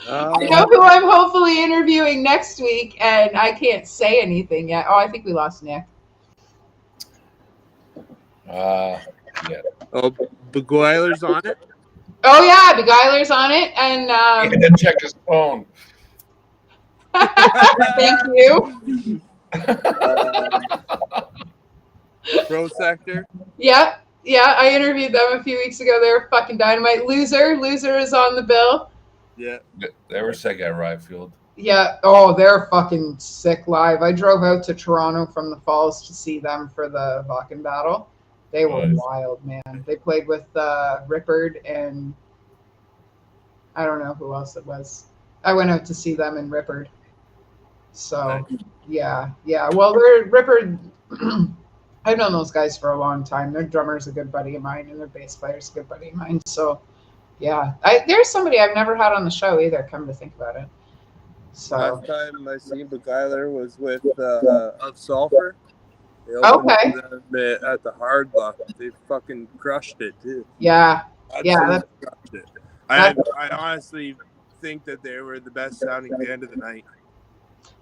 I know who I'm hopefully interviewing next week, and I can't say anything yet. Oh, I think we lost Nick. Yeah. Oh, Beguiler's on it? Oh, yeah, Beguiler's on it, and He didn't check his phone. thank you. Pro Sector? Yeah, I interviewed them a few weeks ago. They were fucking dynamite. Loser is on the bill. Yeah. They were sick at Ryfield. Yeah. Oh, they're fucking sick live. I drove out to Toronto from the Falls to see them for the Vakken battle. They were wild, man. They played with Rippard and I don't know who else it was. I went out to see them in Rippard. So, yeah. Well, they're Rippard. I've known those guys for a long time. Their drummer's a good buddy of mine, and their bass player's a good buddy of mine. So, yeah. There's somebody I've never had on the show either, come to think about it. So Last time I seen Beguiler was with Of Sulfur. They opened Okay. for them at the Hard Luck. They fucking crushed it too. yeah, Absolutely crushed it. I honestly think that they were the best sounding band of the night.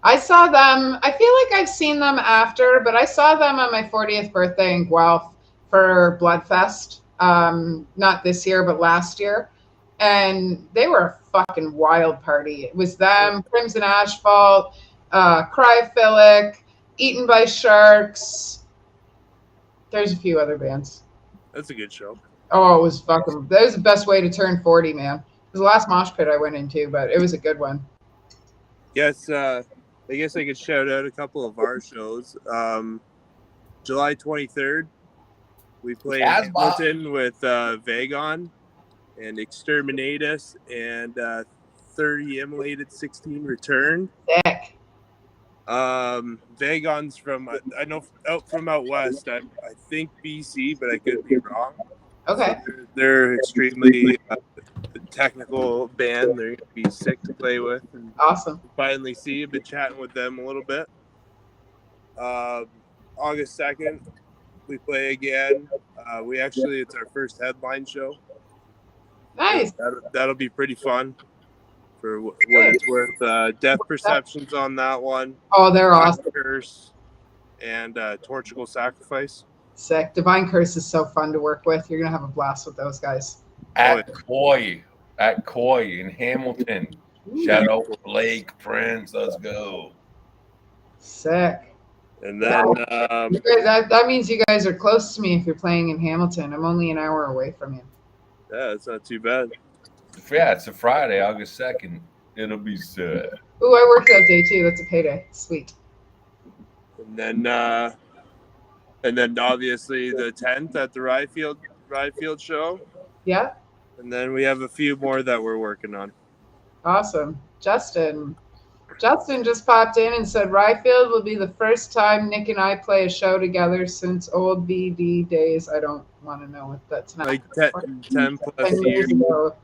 I saw them. I feel like I've seen them after, but I saw them on my 40th birthday in Guelph for Bloodfest. Not this year, but last year. And they were a fucking wild party. It was them, Crimson Asphalt, Cryphilic, Eaten by Sharks. There's a few other bands. That's a good show. Oh, it was fucking. That was the best way to turn 40, man. It was the last mosh pit I went into, but it was a good one. Yes, I guess I could shout out a couple of our shows. July 23rd, we play in Hamilton with Vagon and Exterminatus and 30 Immolated 16 Return. Sick. Vagon's from I know out west. I think BC, but I could be wrong. Okay. So they're extremely technical band. They're gonna be sick to play with. And Awesome. finally see. I've been chatting with them a little bit. August 2nd, we play again. It's our first headline show. Nice. That'll be pretty fun. For what it's worth, Death Perceptions on that one. Oh, they're awesome. Curse and Torchical Sacrifice. Sick. Divine Curse is so fun to work with. You're gonna have a blast with those guys. At Coy in Hamilton. Shout out Blake Prince. Let's go. Sick. And then You guys, that means you guys are close to me if you're playing in Hamilton. I'm only an hour away from you. yeah, it's not too bad. Yeah, it's a Friday, August 2nd. It'll be sick. Ooh, I worked that day too. That's a payday. Sweet. And then obviously the 10th at the Ryfield show. Yeah. And then we have a few more that we're working on. Awesome. Justin just popped in and said Ryfield will be the first time Nick and I play a show together since old BD days. I don't want to know what that's not. Like 10 plus 10 years. ago.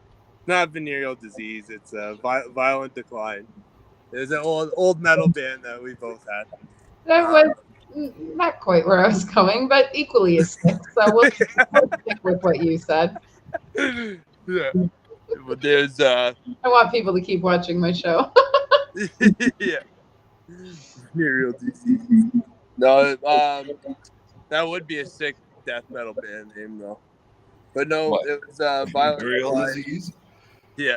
Not venereal disease. It's a violent decline. There's an old metal band that we both had. That was not quite where I was going, but equally as sick. So we'll stick with what you said. Yeah. But there's I want people to keep watching my show. yeah. Venereal disease. No, that would be a sick death metal band name though. But no, What? it was violent Real decline. disease? Yeah.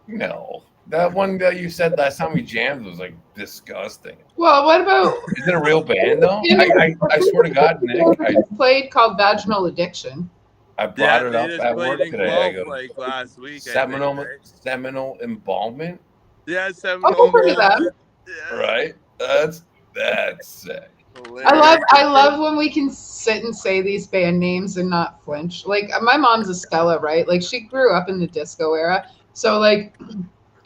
No. That one that you said last time we jammed was like disgusting. Well, what about Is it a real band though? I swear to God, Nick, I played called Vaginal Addiction? brought it they up just at played work in today. I Guelph, go, like last week. I think, Seminole, right? Seminole Embalmment, Yeah, Oh, Seminole. look at that. Yeah. right? That's sick. I love when we can sit and say these band names and not flinch. Like my mom's a Stella, right? Like she grew up in the disco era. So like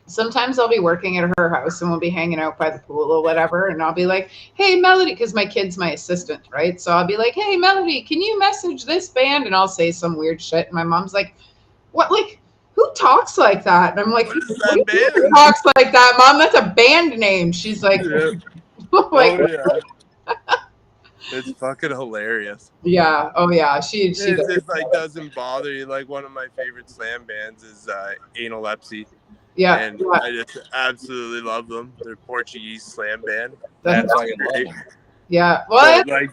sometimes I'll be working at her house and we'll be hanging out by the pool or whatever. And I'll be like, hey, Melody, because my kid's my assistant, right? So I'll be like, hey, Melody, can you message this band? And I'll say some weird shit. And my mom's like, what? Like, who talks like that? And I'm like, What is that who band? talks like that, Mom? That's a band name. She's like, Yeah. like Oh, yeah. It's fucking hilarious. yeah. Oh, yeah. She It does. just like doesn't bother you. Like one of my favorite slam bands is Analepsy. Yeah. And yeah. I just absolutely love them. They're Portuguese slam band. That's, That's why you love them. yeah. Well, But, like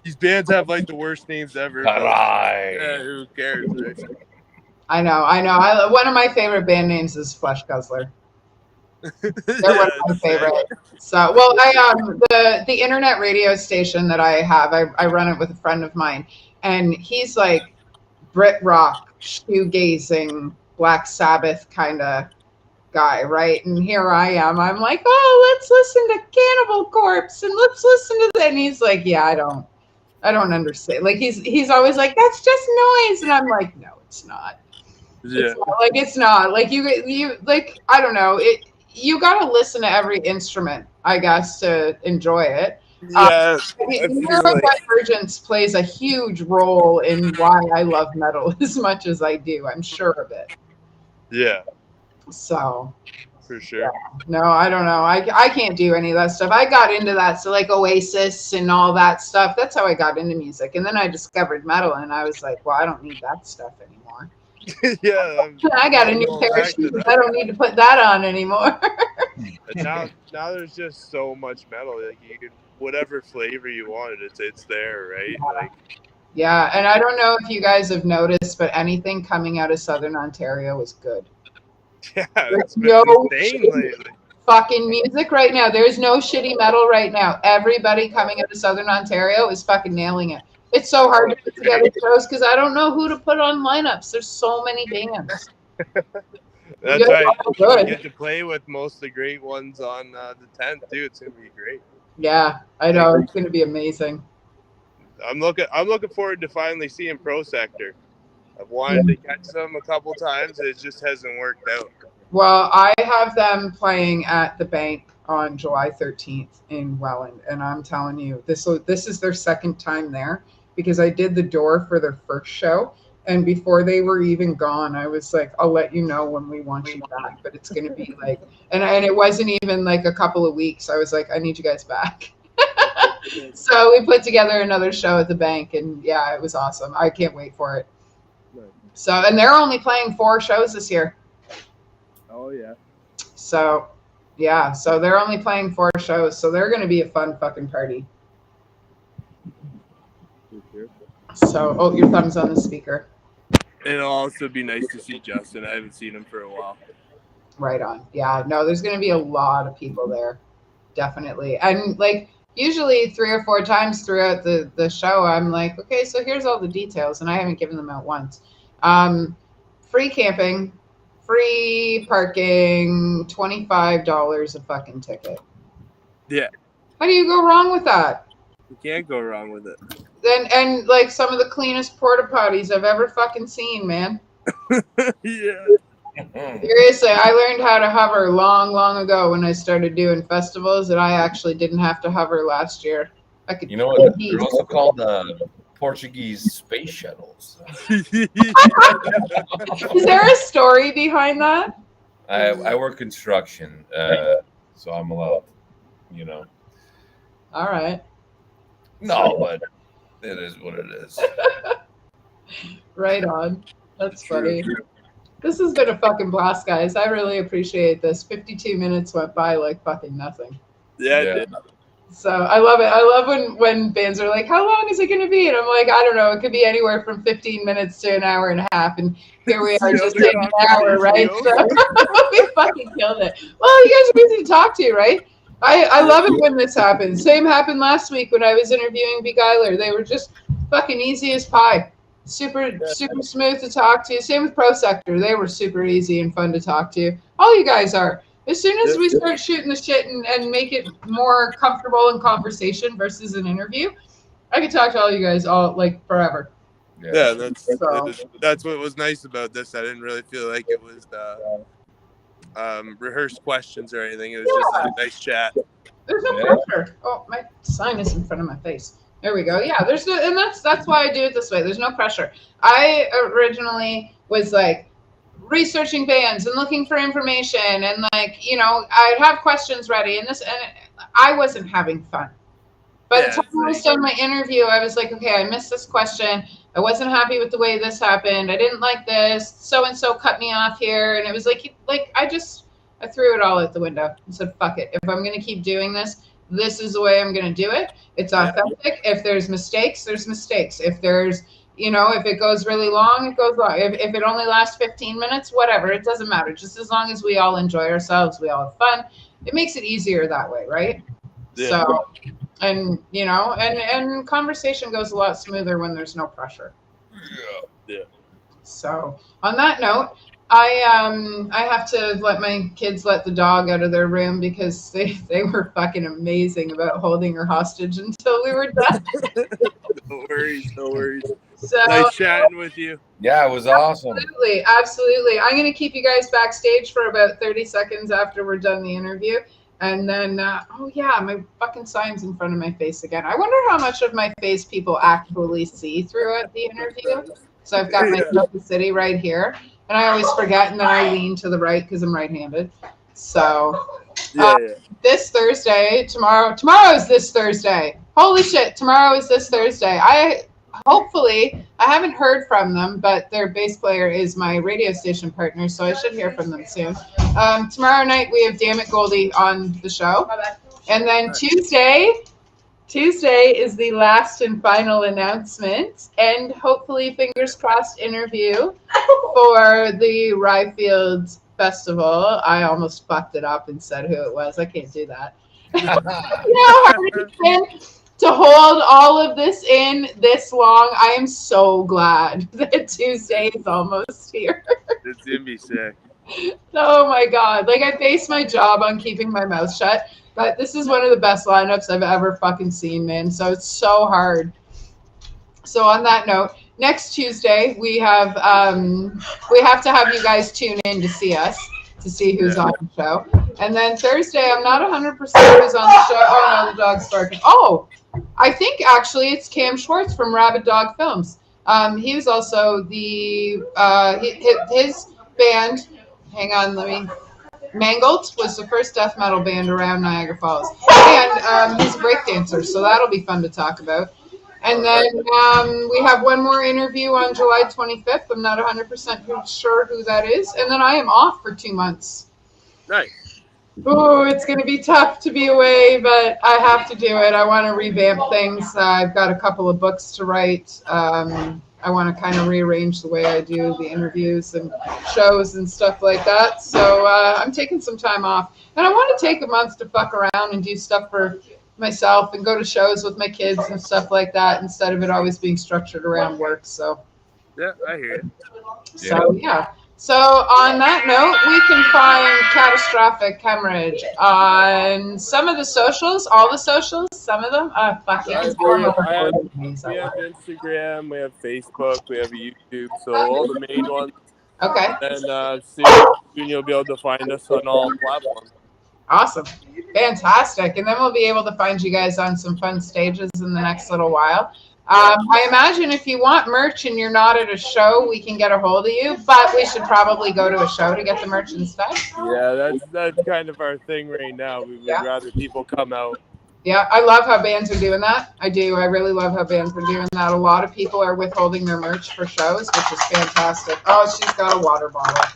these bands have like the worst names ever. but, Caray. yeah, who cares? Right? I know. One of my favorite band names is Flesh Guzzler. They're one of my favorite. So, well, the internet radio station that I have, I run it with a friend of mine, and he's like Brit rock, shoegazing, Black Sabbath kind of guy, right? And here I am. I'm like, oh, let's listen to Cannibal Corpse and let's listen to that. And he's like, yeah, I don't understand. Like he's always like, that's just noise, and I'm like, no, it's not. Yeah. It's not like you like I don't know it. You got to listen to every instrument, I guess, to enjoy it. Yeah. Neurodivergence plays a huge role in why I love metal as much as I do. I'm sure of it. Yeah. So for sure. No, I don't know. I can't do any of that stuff. I got into that, so like Oasis and all that stuff. That's how I got into music. And then I discovered metal, and I was like, well, I don't need that stuff anymore. Yeah, I got a new going pair back of to shoes. that. I don't need to put that on anymore. And now there's just so much metal. Like you can whatever flavor you want, it's there, right? Like Yeah, and I don't know if you guys have noticed, but anything coming out of Southern Ontario is good. yeah, it's been No insane shit. lately. Fucking music right now. There's no shitty metal right now. Everybody coming out of Southern Ontario is fucking nailing it. It's so hard to put together shows because I don't know who to put on lineups. There's so many bands. That's Yeah, right. good. You get to play with most of the great ones on the 10th too. It's gonna be great. Yeah, I know. It's going to be amazing. I'm looking forward to finally seeing Pro Sector. I've wanted to catch them a couple times. It just hasn't worked out. Well, I have them playing at the Bank on July 13th in Welland, and I'm telling you, this is their second time there because I did the door for their first show, and before they were even gone, I was like, I'll let you know when we want you back, but it's going to be like, and it wasn't even like a couple of weeks. I was like, I need you guys back. So we put together another show at the Bank, and yeah, it was awesome. I can't wait for it. So, and they're only playing 4 shows this year. Oh yeah. So, yeah, so they're only playing 4 shows, so they're going to be a fun fucking party. So, oh, your thumb's on the speaker. It'll also be nice to see Justin. I haven't seen him for a while. Right on. Yeah, no, there's going to be a lot of people there. Definitely. And like usually 3 or 4 times throughout the show, I'm like, okay, so here's all the details, and I haven't given them out once. Free camping, free parking, $25 a fucking ticket. Yeah. How do you go wrong with that? You can't go wrong with it. And like some of the cleanest porta potties I've ever fucking seen, man. Yeah. Seriously, I learned how to hover long ago when I started doing festivals, and I actually didn't have to hover last year. I could. You know what? They're also called Portuguese space shuttles. Is there a story behind that? I work construction, so I'm allowed, you know. All right. No, but it is what it is. Right on. That's funny. This has been a fucking blast, guys. I really appreciate this. 52 minutes went by like fucking nothing. Yeah, it did. So I love it. I love when bands are like, how long is it going to be? And I'm like, I don't know. It could be anywhere from 15 minutes to an hour and a half. And here we are just in an hour, right? So we fucking killed it. Well, you guys are easy to talk to, right? I love it when this happens. Same happened last week when I was interviewing Beguiler. They were just fucking easy as pie. Super smooth to talk to. Same with Pro Sector. They were super easy and fun to talk to. All you guys are. As soon as we start shooting the shit and make it more comfortable in conversation versus an interview, I could talk to all you guys all like forever. Yeah, that's what was nice about this. I didn't really feel like it was rehearsed questions or anything. It was just a nice chat. There's no pressure. Oh, my sign is in front of my face. There we go. Yeah, there's no, and that's why I do it this way. There's no pressure. I originally was like researching bands and looking for information, and like, you know, I'd have questions ready, and I wasn't having fun. By the time I was done my interview, I was like, okay, I missed this question. I wasn't happy with the way this happened. I didn't like this. So and so cut me off here, and it was like I threw it all out the window and said, fuck it. If I'm gonna keep doing this, this is the way I'm going to do it. It's authentic. If there's mistakes, there's mistakes. If there's, you know, if it goes really long, it goes long. If it only lasts 15 minutes, whatever, it doesn't matter. Just as long as we all enjoy ourselves, we all have fun. It makes it easier that way, right? Yeah. So, and, you know, and conversation goes a lot smoother when there's no pressure. Yeah. So on that note, I have to let my kids let the dog out of their room because they were fucking amazing about holding her hostage until we were done. No worries. So, nice chatting with you. Yeah, it was awesome. Absolutely. I'm going to keep you guys backstage for about 30 seconds after we're done the interview. And then, oh yeah, my fucking sign's in front of my face again. I wonder how much of my face people actually see throughout the interview. So I've got my Sofa City right here. And I always forget, and then I lean to the right because I'm right-handed. So Yeah, this Thursday, tomorrow is this Thursday. Holy shit, tomorrow is this Thursday. I haven't heard from them, but their bass player is my radio station partner, so I should hear from them soon. Tomorrow night we have Damn It Goldie on the show. And then Tuesday is the last and final announcement, and hopefully, fingers crossed, interview for the Ryefield Festival. I almost fucked it up and said who it was. I can't do that. You know how hard it's been to hold all of this in this long. I am so glad that Tuesday is almost here. it's gonna be sick. Oh my God. Like, I base my job on keeping my mouth shut, but this is one of the best lineups I've ever fucking seen, man. So it's so hard. So on that note, next Tuesday we have to have you guys tune in to see us, to see who's on the show. And then Thursday, I'm not 100% who's on the show. Oh no, the dog's barking. Oh, I think actually it's Cam Schwartz from Rabid Dog Films. He was also the his band. Hang on, Mangled was the first death metal band around Niagara Falls, and he's a breakdancer, so that'll be fun to talk about. And then we have one more interview on July 25th. I'm not 100% sure who that is, and then I am off for 2 months. Nice. Oh, it's going to be tough to be away, but I have to do it. I want to revamp things. I've got a couple of books to write. I want to kind of rearrange the way I do the interviews and shows and stuff like that. So I'm taking some time off. And I want to take a month to fuck around and do stuff for myself and go to shows with my kids and stuff like that instead of it always being structured around work. So Yeah, I hear it. So, yeah. So on that note, we can find Catastrophic Hemorrhage on some of the socials, all the socials, some of them. Fuck yeah. We have Instagram, we have Facebook, we have YouTube, so all the main ones. Okay. And soon you'll be able to find us on all platforms. Awesome. Fantastic. And then we'll be able to find you guys on some fun stages in the next little while. I imagine if you want merch and you're not at a show, we can get a hold of you, but we should probably go to a show to get the merch instead. Yeah, that's kind of our thing right now. We would rather people come out. Yeah, I love how bands are doing that. I do. I really love how bands are doing that. A lot of people are withholding their merch for shows, which is fantastic. Oh, she's got a water bottle.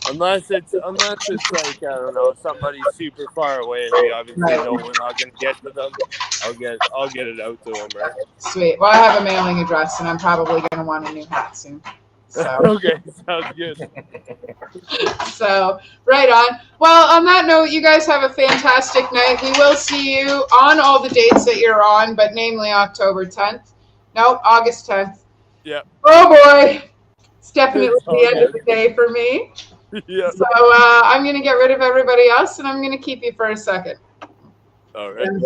Unless it's like, I don't know, somebody super far away and we obviously know we're not gonna get to them. I'll get it out to them, right? Sweet. Well, I have a mailing address and I'm probably gonna want a new hat soon. So okay, sounds good. So right on. Well, on that note, you guys have a fantastic night. We will see you on all the dates that you're on, but namely October 10th. No, August 10th. Yeah. Oh boy. It's definitely the end of the day for me. Yeah. So I'm going to get rid of everybody else and I'm going to keep you for a second. All right.